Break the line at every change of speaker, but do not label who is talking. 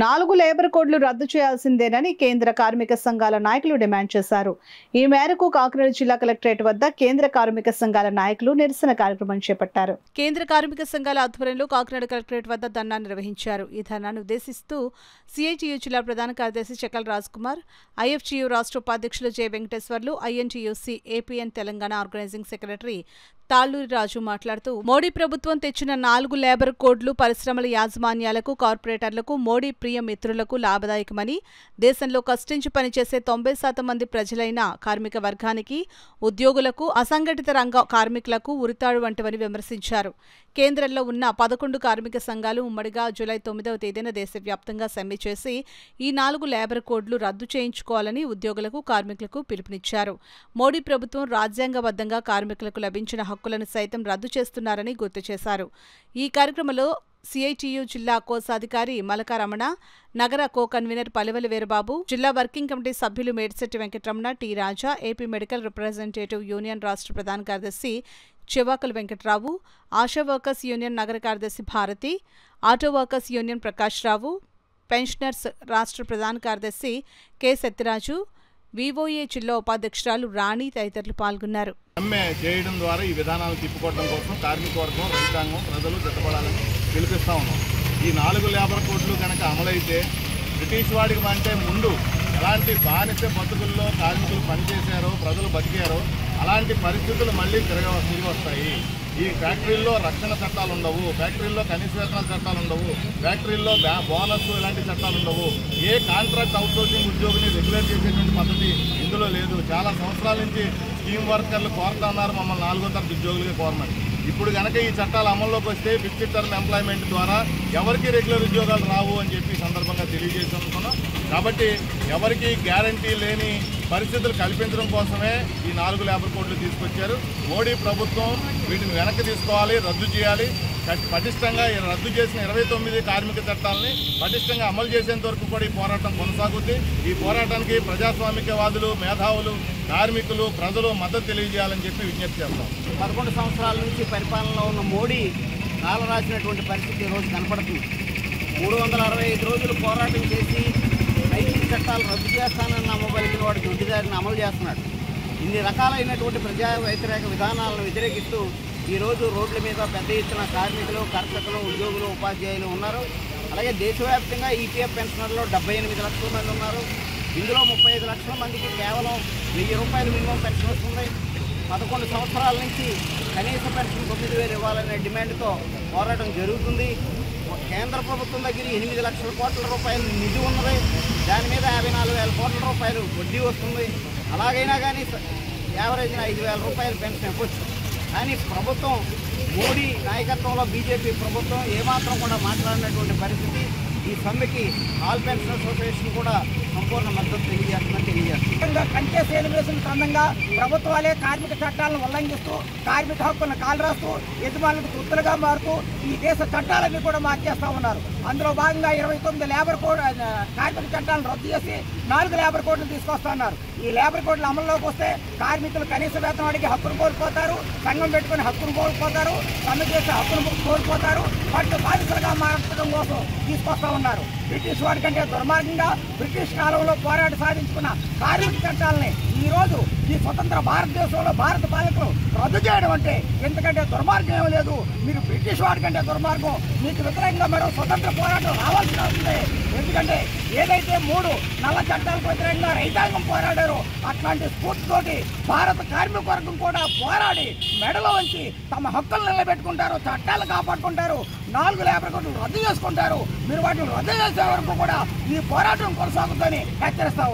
4 labour కోడ్లు రద్దు చేయాల్సిందేనని కేంద్ర కార్మిక సంఘాల నాయకులు డిమాండ్ చేశారు. ఈ మేరకు కాకినాడ జిల్లా కలెక్టరేట్ వద్ద కేంద్ర కార్మిక సంఘాల నాయకులు నిరసన కార్యక్రమం చేపట్టారు. కేంద్ర కార్మిక సంఘాల ఆధ్వర్యంలో కాకినాడ కలెక్టరేట్ వద్ద ధర్నా నిర్వహించారు. ఈ ధర్నాను ఉద్దేశిస్తూ సిఐటియు జిల్లా ప్రధాన కార్యదర్శి చకల్ రాజ్ కుమార్, ఐఎఫ్టియు రాష్ట్ర ఉపాధ్యక్షులు J Venkateswarlu, INTUC APN Telangana organising secretary Talluri Raju మాట్లాడుతూ మోడీ ప్రభుత్వం తెచ్చిన 4 లేబర్ కోడ్లు పరిశ్రమల యాజమాన్యాలకు, కార్పొరేటర్లకు, మోడీ ప్రియ మిత్రులకు లాభదాయకమని, దేశంలో కష్టించి పనిచేసే 90% మంది ప్రజలైన కార్మిక వర్గానికి, ఉద్యోగులకు, అసంఘటిత రంగ కార్మికులకు ఉరితాడు వంటివని విమర్శించారు. కేంద్రంలో ఉన్న 11 కార్మిక సంఘాలు ఉమ్మడిగా జూలై 9వ తేదీన దేశవ్యాప్తంగా సమ్మె చేసి ఈ 4 లేబర్ కోడ్లు రద్దు చేయించుకోవాలని ఉద్యోగులకు, కార్మికులకు పిలుపునిచ్చారు. మోడీ ప్రభుత్వం రాజ్యాంగబద్ధంగా కార్మికులకు లభించిన హక్కులను సైతం రద్దు చేస్తున్నారని గుర్తు చేశారు. ఈ కార్యక్రమంలో సిఐటియు జిల్లా కోశాధికారి మలక రమణ, నగర కో కన్వీనర్ పలివెల వీరబాబు, జిల్లా వర్కింగ్ కమిటీ సభ్యులు Medisetti Venkataramana, T Raja, AP medical representative union రాష్ట్ర ప్రధాన కార్యదర్శి చివాకల వెంకటరావు, ఆశా వర్కర్స్ యూనియన్ నగర కార్యదర్శి Bharati, auto workers union Prakash Rao, pensioners రాష్ట్ర ప్రధాన కార్యదర్శి కె సత్యరాజు, వివోఏ జిల్లా ఉపాధ్యక్షురాలు రాణి తదితరులు పాల్గొన్నారు.
సమ్మె చేయడం ద్వారా ఈ విధానాలను తిప్పుకోవడం కోసం కార్మిక వర్గం, రైతాంగం, ప్రజలు సిద్ధపడాలని పిలిపిస్తా ఉన్నాం. ఈ 4 లేబర్ కోడ్లు కనుక అమలైతే బ్రిటిష్ వాడికి అంటే ముందు ఎలాంటి బానిస బతుకుల్లో కార్మికులు పనిచేశారో, ప్రజలు బతికారో అలాంటి పరిస్థితులు మళ్ళీ తిరిగి వస్తాయి. ఈ ఫ్యాక్టరీల్లో రక్షణ చట్టాలు ఉండవు, ఫ్యాక్టరీల్లో కనీస వేతనాల చట్టాలు ఉండవు, ఫ్యాక్టరీల్లో బోనస్ ఇలాంటి చట్టాలు ఉండవు. ఏ కాంట్రాక్ట్ అవుట్సోర్సింగ్ ఉద్యోగిని రెగ్యులేట్ చేసేటువంటి పద్ధతి ఇందులో లేదు. చాలా సంవత్సరాల నుంచి స్కీమ్ వర్కర్లు కోరుతా ఉన్నారు మమ్మల్ని 4వ తరగతి ఉద్యోగులుగా కోరమని. ఇప్పుడు కనుక ఈ చట్టాలు అమల్లోకి వస్తే ఫిక్స్డ్ టర్మ్ ఎంప్లాయ్మెంట్ ద్వారా ఎవరికి రెగ్యులర్ ఉద్యోగాలు రావు అని చెప్పి సందర్భంగా తెలియజేసి అనుకున్నాం. కాబట్టి ఎవరికి గ్యారంటీ లేని పరిస్థితులు కల్పించడం కోసమే ఈ 4 లేబర్ కోడ్లు తీసుకొచ్చారు. మోడీ ప్రభుత్వం వీటిని వెనక్కి తీసుకోవాలి, రద్దు చేయాలి. పటిష్టంగా రద్దు చేసిన 29 కార్మిక చట్టాలని పటిష్టంగా అమలు చేసేంత వరకు కూడా ఈ పోరాటం కొనసాగుద్ది. ఈ పోరాటానికి ప్రజాస్వామికవాదులు, మేధావులు, కార్మికులు, ప్రజలు మద్దతు తెలియజేయాలని చెప్పి విజ్ఞప్తి చేస్తాం.
11 సంవత్సరాల నుంచి పరిపాలనలో ఉన్న మోడీ కాల రాసినటువంటి పరిస్థితి ఈరోజు కనపడుతుంది. 365 రోజులు పోరాటం చేసి ఐటీ చట్టాలు రద్దు చేస్తానన్న మొబైల్కి వాడు దొడ్డిదారిని అమలు చేస్తున్నాడు. ఇన్ని రకాలైనటువంటి ప్రజా వ్యతిరేక విధానాలను వ్యతిరేకిస్తూ ఈరోజు రోడ్ల మీద పెద్ద ఎత్తున కార్మికులు, కర్షకులు, ఉద్యోగులు, ఉపాధ్యాయులు ఉన్నారు. అలాగే దేశవ్యాప్తంగా ఈపీఎఫ్ పెన్షనర్లు 78 లక్షల మంది ఉన్నారు. ఇందులో 35 లక్షల మందికి కేవలం 1000 రూపాయలు మినిమం పెన్షన్ వస్తుంది. 11 సంవత్సరాల నుంచి కనీస పెన్షన్ 9,000 ఇవ్వాలనే డిమాండ్తో పోరాటం జరుగుతుంది. కేంద్ర ప్రభుత్వం దగ్గర 8 లక్షల కోట్ల రూపాయలు నిధి ఉన్నది. దాని మీద 54,000 కోట్ల రూపాయలు వడ్డీ వస్తుంది. అలాగైనా కానీ యావరేజ్న 5,000 రూపాయలు పెన్షన్ ఇవ్వచ్చు. కానీ ప్రభుత్వం, మోడీ నాయకత్వంలో బీజేపీ ప్రభుత్వం ఏమాత్రం కూడా మాట్లాడినటువంటి పరిస్థితి. ఈ సమ్మెకి ఆల్ పెన్షన్ అసోసియేషన్ కూడా సంపూర్ణ మద్దతు తెలియజేస్తుంది.
కంటే సెలబ్రేషన్ సందంగా ప్రభుత్వాలే కార్మిక చట్టాలను ఉల్లంఘిస్తూ, కార్మిక హక్కులను కాలరాస్తూ, యజమానులకు తృప్తులుగా మారుతూ ఈ దేశ చట్టాలన్నీ కూడా మార్చేస్తూ ఉన్నారు. అందులో భాగంగా 29 లేబర్ కోడ్ కార్మిక చట్టాలను రద్దు చేసి 4 లేబర్ కోడ్లు తీసుకొస్తున్నారు. ఈ లేబర్ కోడ్లు అమల్లోకి వస్తే కార్మికులు కనీస వేతనం అడిగి హక్కును కోల్పోతారు, సంఘం పెట్టుకుని హక్కును కోల్పోతారు, సమ్మె చేసే హక్కును కోల్పోతారు. వాటిని బాధితులుగా మార్చడం కోసం తీసుకొస్తా ఉన్నారు. బ్రిటిష్ వాడి కంటే దుర్మార్గంగా బ్రిటిష్ కాలంలో పోరాడి సాధించుకున్న కార్మిక చట్టాలని ఈరోజు ఈ స్వతంత్ర భారతదేశంలో భారత పాలకులు రద్దు చేయడం అంటే ఎందుకంటే దుర్మార్గం ఏమీ లేదు. మీరు బ్రిటిష్ వాడి కంటే దుర్మార్గం. మీకు వ్యతిరేకంగా మరో స్వతంత్ర పోరాటం రావాల్సి వస్తుంది. ఎందుకంటే ఏదైతే 3 నల్ల చట్టాలకు వ్యతిరేకంగా రైతాంగం పోరాడారో అట్లాంటి స్ఫూర్తితోటి భారత కార్మిక వర్గం కూడా పోరాడి మెడలో ఉంచి తమ హక్కులు నిలబెట్టుకుంటారు, చట్టాలు కాపాడుకుంటారు, 4 లేబర్ కోడ్లు రద్దు చేసుకుంటారు. మీరు వాటిని రద్దు చేసే వరకు కూడా ఈ పోరాటం కొనసాగుతుందని హెచ్చరిస్తా ఉన్నారు.